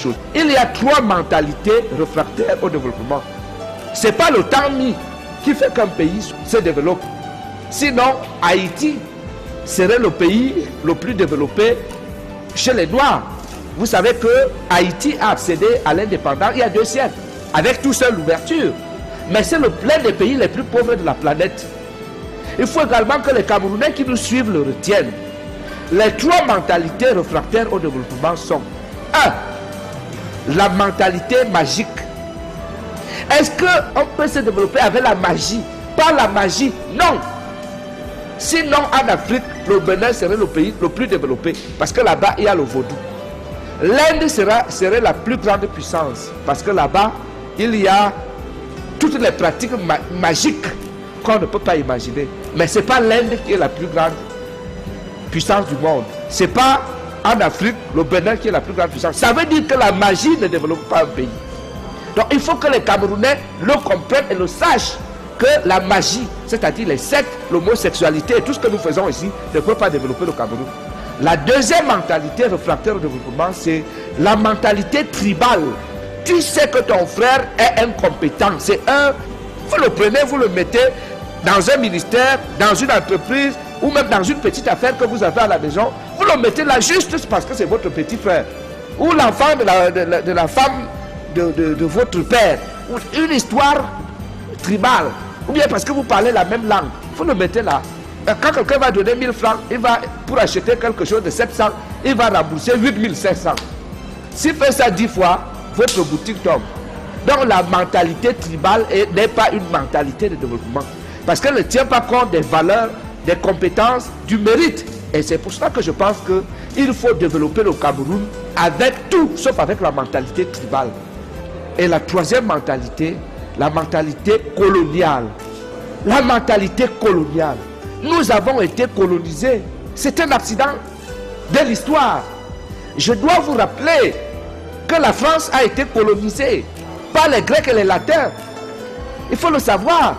chose. Il y a 3 mentalités réfractaires au développement. Ce n'est pas le temps mis qui fait qu'un pays se développe. Sinon, Haïti serait le pays le plus développé chez les Noirs. Vous savez que Haïti a accédé à l'indépendance il y a 2 siècles, avec tout seul l'ouverture. Mais c'est l'un des pays les plus pauvres de la planète. Il faut également que les Camerounais qui nous suivent le retiennent. Les 3 mentalités réfractaires au développement sont 1. La mentalité magique. Est-ce qu'on peut se développer avec la magie? Pas la magie, non. Sinon, en Afrique, le Bénin serait le pays le plus développé. Parce que là-bas, il y a le vaudou. L'Inde serait la plus grande puissance. Parce que là-bas, il y a toutes les pratiques magiques qu'on ne peut pas imaginer. Mais ce n'est pas l'Inde qui est la plus grande puissance du monde. Ce n'est pas en Afrique, le Bénin qui est la plus grande puissance. Ça veut dire que la magie ne développe pas un pays. Donc il faut que les Camerounais le comprennent et le sachent, que la magie, c'est-à-dire les sectes, l'homosexualité et tout ce que nous faisons ici, ne peut pas développer le Cameroun. La deuxième mentalité réfractaire au développement, c'est la mentalité tribale. Tu sais que ton frère est incompétent. C'est vous le prenez, vous le mettez dans un ministère, dans une entreprise, ou même dans une petite affaire que vous avez à la maison. Vous le mettez là juste parce que c'est votre petit frère. Ou l'enfant de la femme de votre père. Ou une histoire tribale. Ou bien parce que vous parlez la même langue. Vous le mettez là. Quand quelqu'un va donner 1000 francs, pour acheter quelque chose de 700, il va rembourser 8500. S'il fait ça 10 fois, votre boutique tombe. Donc la mentalité tribale n'est pas une mentalité de développement. Parce qu'elle ne tient pas compte des valeurs, des compétences, du mérite. Et c'est pour cela que je pense qu'il faut développer le Cameroun avec tout, sauf avec la mentalité tribale. Et la troisième mentalité, la mentalité coloniale. La mentalité coloniale. Nous avons été colonisés. C'est un accident de l'histoire. Je dois vous rappeler que la France a été colonisée par les Grecs et les Latins. Il faut le savoir.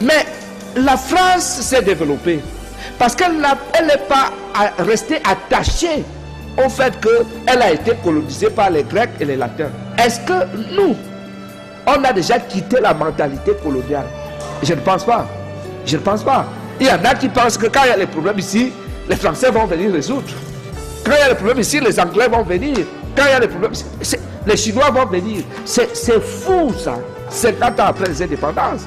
Mais la France s'est développée parce qu'elle n'est pas restée attachée au fait qu'elle a été colonisée par les Grecs et les Latins. Est-ce que nous, on a déjà quitté la mentalité coloniale? Je ne pense pas. Je ne pense pas. Il y en a qui pensent que quand il y a les problèmes ici, les Français vont venir résoudre. Quand il y a les problèmes ici, les Anglais vont venir. Quand il y a les problèmes ici, les Chinois vont venir. C'est fou ça, 50 ans après les indépendances.